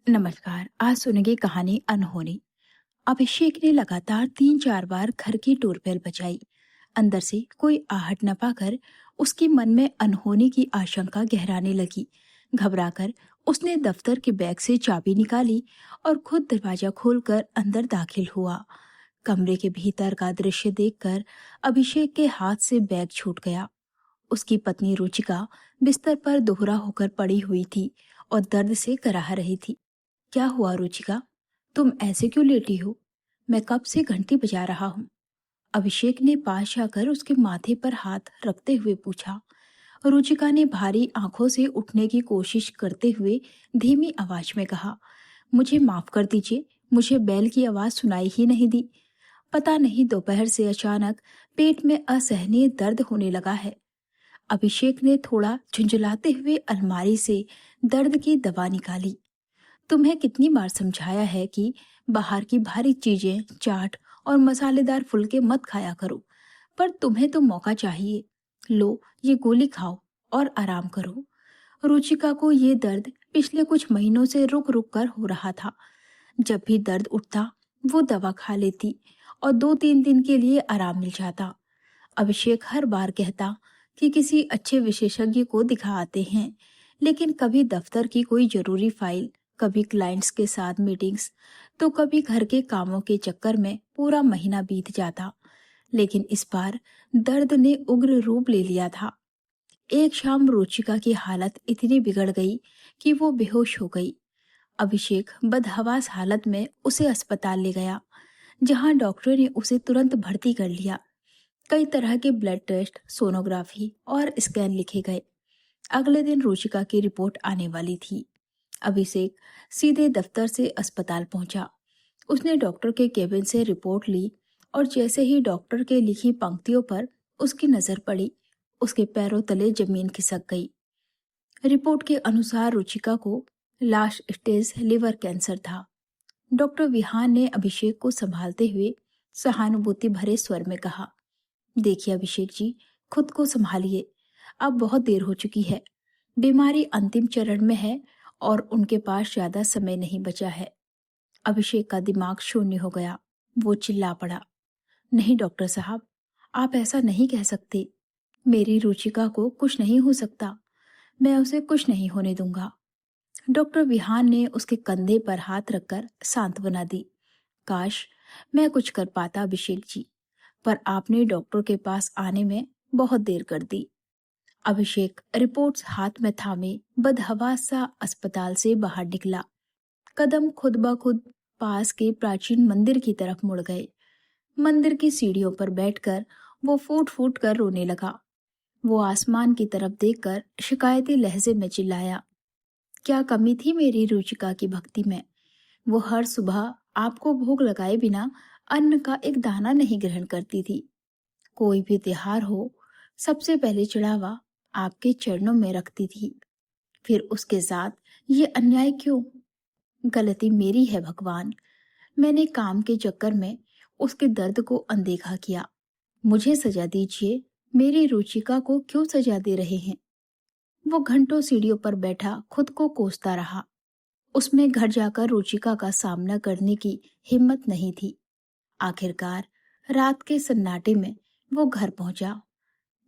नमस्कार। आज सुनेंगे कहानी अनहोनी। अभिषेक ने लगातार 3-4 बार घर की डोरबेल बजाई। अंदर से कोई आहट न पाकर उसके मन में अनहोनी की आशंका गहराने लगी। घबराकर उसने दफ्तर के बैग से चाबी निकाली और खुद दरवाजा खोलकर अंदर दाखिल हुआ। कमरे के भीतर का दृश्य देखकर अभिषेक के हाथ से बैग छूट गया। उसकी पत्नी रुचिका बिस्तर पर दोहरा होकर पड़ी हुई थी और दर्द से कराह रही थी। क्या हुआ रुचिका? तुम ऐसे क्यों लेटी हो? मैं कब से घंटी बजा रहा हूँ। अभिषेक ने पास जाकर उसके माथे पर हाथ रखते हुए पूछा। रुचिका ने भारी आंखों से उठने की कोशिश करते हुए धीमी आवाज में कहा, मुझे माफ कर दीजिए, मुझे बैल की आवाज सुनाई ही नहीं दी। पता नहीं दोपहर से अचानक पेट में असहनीय दर्द होने लगा है। अभिषेक ने थोड़ा झुंझलाते हुए अलमारी से दर्द की दवा निकाली। तुम्हें कितनी बार समझाया है कि बाहर की भारी चीजें, चाट और मसालेदार फुलके मत खाया करो, पर तुम्हें तो मौका चाहिए। लो, ये गोली खाओ और आराम करो। रुचिका को ये दर्द पिछले कुछ महीनों से रुक रुक कर हो रहा था। जब भी दर्द उठता, वो दवा खा लेती और 2-3 दिन के लिए आराम मिल जाता। अभिषेक हर बार कहता कि किसी अच्छे विशेषज्ञ को दिखा आते हैं, लेकिन कभी दफ्तर की कोई जरूरी फाइल, कभी क्लाइंट्स के साथ मीटिंग्स, तो कभी घर के कामों के चक्कर में पूरा महीना बीत जाता। लेकिन इस बार दर्द ने उग्र रूप ले लिया था। एक शाम रुचिका की हालत इतनी बिगड़ गई कि वो बेहोश हो गई। अभिषेक बदहवास हालत में उसे अस्पताल ले गया, जहां डॉक्टर ने उसे तुरंत भर्ती कर लिया। कई तरह के ब्लड टेस्ट, सोनोग्राफी और स्कैन लिखे गए। अगले दिन रुचिका की रिपोर्ट आने वाली थी। अभिषेक सीधे दफ्तर से अस्पताल पहुंचा। उसने डॉक्टर के केबिन से रिपोर्ट ली और जैसे ही डॉक्टर के लिखी पंक्तियों पर उसकी नजर पड़ी, उसके पैरों तले जमीन खिसक गई। रिपोर्ट के अनुसार रुचिका को लास्ट स्टेज लिवर कैंसर था। डॉक्टर विहान ने अभिषेक को संभालते हुए सहानुभूति भरे स्वर में कहा, देखिए अभिषेक जी, खुद को संभालिए। अब बहुत देर हो चुकी है। बीमारी अंतिम चरण में है और उनके पास ज्यादा समय नहीं बचा है। अभिषेक का दिमाग शून्य हो गया। वो चिल्ला पड़ा, नहीं डॉक्टर साहब, आप ऐसा नहीं कह सकते। मेरी रुचिका को कुछ नहीं हो सकता। मैं उसे कुछ नहीं होने दूंगा। डॉक्टर विहान ने उसके कंधे पर हाथ रखकर सांत्वना दी। काश मैं कुछ कर पाता अभिषेक जी, पर आपने डॉक्टर के पास आने में बहुत देर कर दी। अभिषेक रिपोर्ट्स हाथ में थामे बदहवास सा अस्पताल से बाहर निकला। कदम खुद ब खुद पास के प्राचीन मंदिर की तरफ मुड़ गए। मंदिर की सीढ़ियों पर बैठकर वो फूट फूट कर रोने लगा। वो आसमान की तरफ देखकर शिकायती लहजे में चिल्लाया, क्या कमी थी मेरी रुचिका की भक्ति में। वो हर सुबह आपको भोग लगाए बिना अन्न का एक दाना नहीं ग्रहण करती थी। कोई भी त्योहार हो, सबसे पहले चढ़ावा आपके चरणों में रखती थी। फिर उसके साथ ये अन्याय क्यों? गलती मेरी है भगवान। मैंने काम के चक्कर में उसके दर्द को अनदेखा किया। मुझे सजा दीजिए। मेरी रुचिका को क्यों सजा दे रहे हैं? वो घंटों सीढ़ियों पर बैठा खुद को कोसता रहा। उसमें घर जाकर रुचिका का सामना करने की हिम्मत नहीं थी। आखिरकार रात के सन्नाटे में वो घर पहुंचा।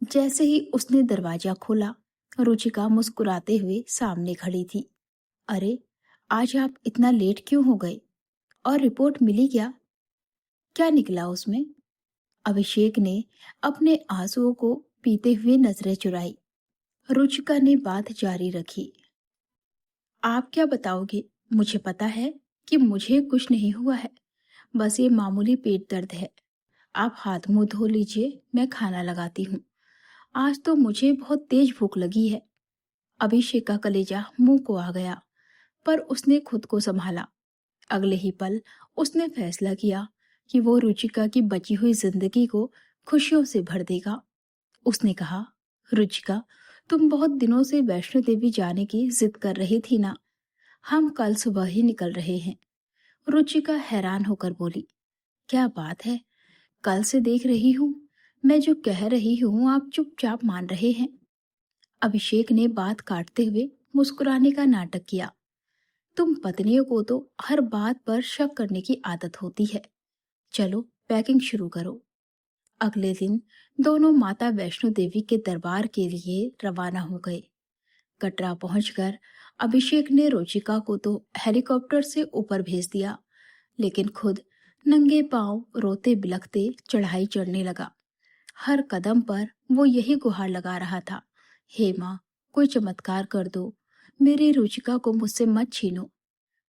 जैसे ही उसने दरवाजा खोला, रुचिका मुस्कुराते हुए सामने खड़ी थी। अरे, आज आप इतना लेट क्यों हो गए? और रिपोर्ट मिली क्या? क्या निकला उसमें? अभिषेक ने अपने आंसुओं को पीते हुए नजरें चुराई। रुचिका ने बात जारी रखी, आप क्या बताओगे? मुझे पता है कि मुझे कुछ नहीं हुआ है, बस ये मामूली पेट दर्द है। आप हाथ मुंह धो लीजिए, मैं खाना लगाती हूँ। आज तो मुझे बहुत तेज भूख लगी है। अभिषेक का कलेजा मुंह को आ गया, पर उसने खुद को संभाला। अगले ही पल उसने फैसला किया कि वो रुचिका की बची हुई जिंदगी को खुशियों से भर देगा। उसने कहा, रुचिका, तुम बहुत दिनों से वैष्णो देवी जाने की जिद कर रही थी ना। हम कल सुबह ही निकल रहे हैं। रुचिका हैरान होकर बोली, क्या बात है? कल से देख रही हूँ, मैं जो कह रही हूँ आप चुपचाप मान रहे हैं। अभिषेक ने बात काटते हुए मुस्कुराने का नाटक किया। तुम पत्नियों को तो हर बात पर शक करने की आदत होती है। चलो पैकिंग शुरू करो। अगले दिन दोनों माता वैष्णो देवी के दरबार के लिए रवाना हो गए। कटरा पहुंचकर अभिषेक ने रुचिका को तो हेलीकॉप्टर से ऊपर भेज दिया, लेकिन खुद नंगे पांव रोते बिलखते चढ़ाई चढ़ने लगा। हर कदम पर वो यही गुहार लगा रहा था, हे माँ, कोई चमत्कार कर दो, मेरी रुचिका को मुझसे मत छीनो।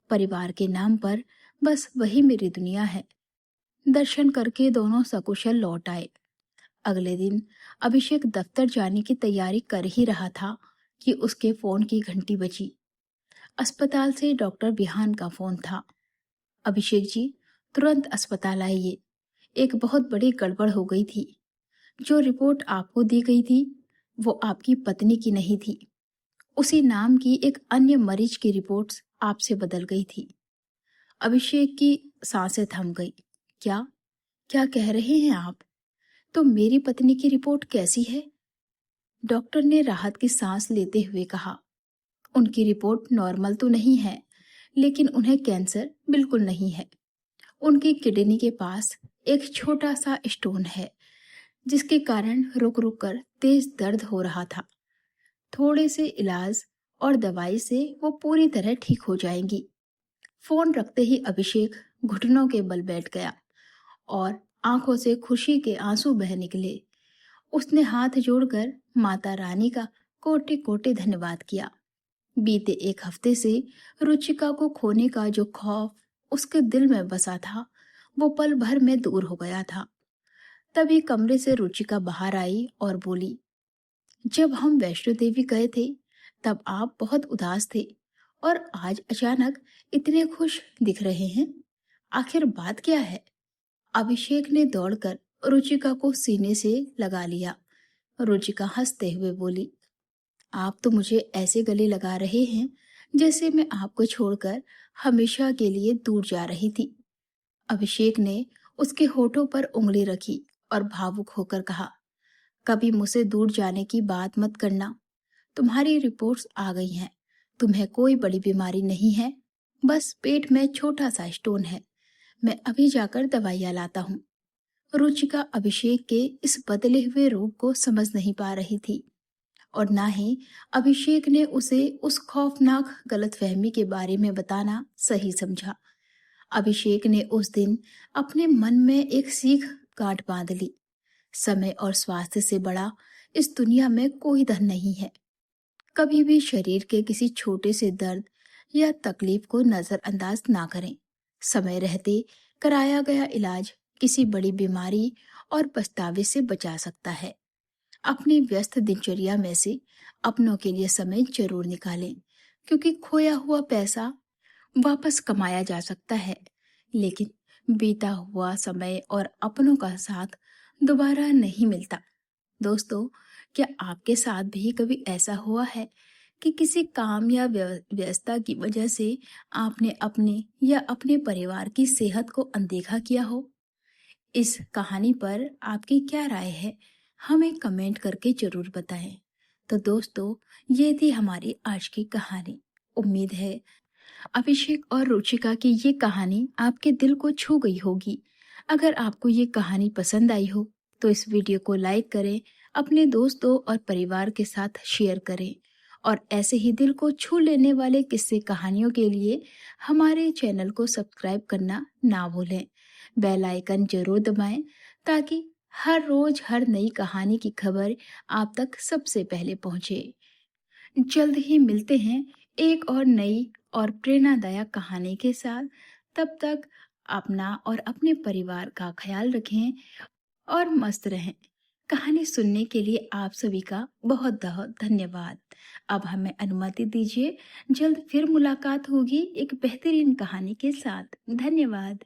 परिवार के नाम पर बस वही मेरी दुनिया है। दर्शन करके दोनों सकुशल लौट आए। अगले दिन अभिषेक दफ्तर जाने की तैयारी कर ही रहा था कि उसके फोन की घंटी बजी। अस्पताल से डॉक्टर बिहान का फोन था। अभिषेक जी, तुरंत अस्पताल आइए, एक बहुत बड़ी गड़बड़ हो गई थी। जो रिपोर्ट आपको दी गई थी वो आपकी पत्नी की नहीं थी। उसी नाम की एक अन्य मरीज की रिपोर्ट्स आपसे बदल गई थी। अभिषेक की सांसें थम गई। क्या क्या कह रहे हैं आप? तो मेरी पत्नी की रिपोर्ट कैसी है? डॉक्टर ने राहत की सांस लेते हुए कहा, उनकी रिपोर्ट नॉर्मल तो नहीं है, लेकिन उन्हें कैंसर बिल्कुल नहीं है। उनकी किडनी के पास एक छोटा सा स्टोन है, जिसके कारण रुक रुक कर तेज दर्द हो रहा था। थोड़े से इलाज और दवाई से वो पूरी तरह ठीक हो जाएंगी। फोन रखते ही अभिषेक घुटनों के बल बैठ गया और आंखों से खुशी के आंसू बह निकले। उसने हाथ जोड़कर माता रानी का कोटि कोटि धन्यवाद किया। बीते एक हफ्ते से रुचिका को खोने का जो खौफ उसके दिल में बसा था, वो पल भर में दूर हो गया था। तभी कमरे से रुचिका बाहर आई और बोली, जब हम वैष्णो देवी गए थे तब आप बहुत उदास थे और आज अचानक इतने खुश दिख रहे हैं। आखिर बात क्या है? अभिषेक ने दौड़कर रुचिका को सीने से लगा लिया। रुचिका हंसते हुए बोली, आप तो मुझे ऐसे गले लगा रहे हैं जैसे मैं आपको छोड़कर हमेशा के लिए दूर जा रही थी। अभिषेक ने उसके होठों पर उंगली रखी और भावुक होकर कहा, कभी मुझसे दूर जाने की बात मत करना। तुम्हारी रिपोर्ट्स आ गई हैं। तुम्हें कोई बड़ी बीमारी नहीं है, बस पेट में छोटा सा स्टोन है। मैं अभी जाकर दवाइयाँ लाता हूँ। रुचिका अभिषेक के इस बदले हुए रूप को समझ नहीं पा रही थी और ना ही अभिषेक ने उसे उस खौफनाक गलतफहमी के बारे में बताना सही समझा। अभिषेक ने उस दिन अपने मन में एक सीख गांठ बांध ली, समय और स्वास्थ्य से बड़ा इस दुनिया में कोई धन नहीं है। कभी भी शरीर के किसी छोटे से दर्द या तकलीफ को नजरअंदाज ना करें। समय रहते कराया गया इलाज किसी बड़ी बीमारी और पछतावे से बचा सकता है। अपनी व्यस्त दिनचर्या में से अपनों के लिए समय जरूर निकालें, क्योंकि खोया हुआ पैसा वापस कमाया जा सकता है, लेकिन बीता हुआ समय और अपनों का साथ दोबारा नहीं मिलता। दोस्तों, क्या आपके साथ भी कभी ऐसा हुआ है कि किसी काम या व्यस्तता की वजह से आपने अपने या अपने परिवार की सेहत को अनदेखा किया हो? इस कहानी पर आपकी क्या राय है, हमें कमेंट करके जरूर बताएं। तो दोस्तों, ये थी हमारी आज की कहानी। उम्मीद है अभिषेक और रुचिका की ये कहानी आपके दिल को छू गई होगी। अगर आपको ये कहानी पसंद आई हो तो इस वीडियो को लाइक करें, अपने दोस्तों और परिवार के साथ शेयर करें और ऐसे ही दिल को छू लेने वाले किस्से कहानियों के लिए हमारे चैनल को सब्सक्राइब करना ना भूलें। बेल आइकन जरूर दबाएं ताकि हर रोज हर नई कहानी की खबर आप तक सबसे पहले पहुंचे। जल्द ही मिलते हैं एक और नई और प्रेरणादायक कहानी के साथ। तब तक अपना और अपने परिवार का ख्याल रखें और मस्त रहें। कहानी सुनने के लिए आप सभी का बहुत बहुत धन्यवाद। अब हमें अनुमति दीजिए, जल्द फिर मुलाकात होगी एक बेहतरीन कहानी के साथ। धन्यवाद।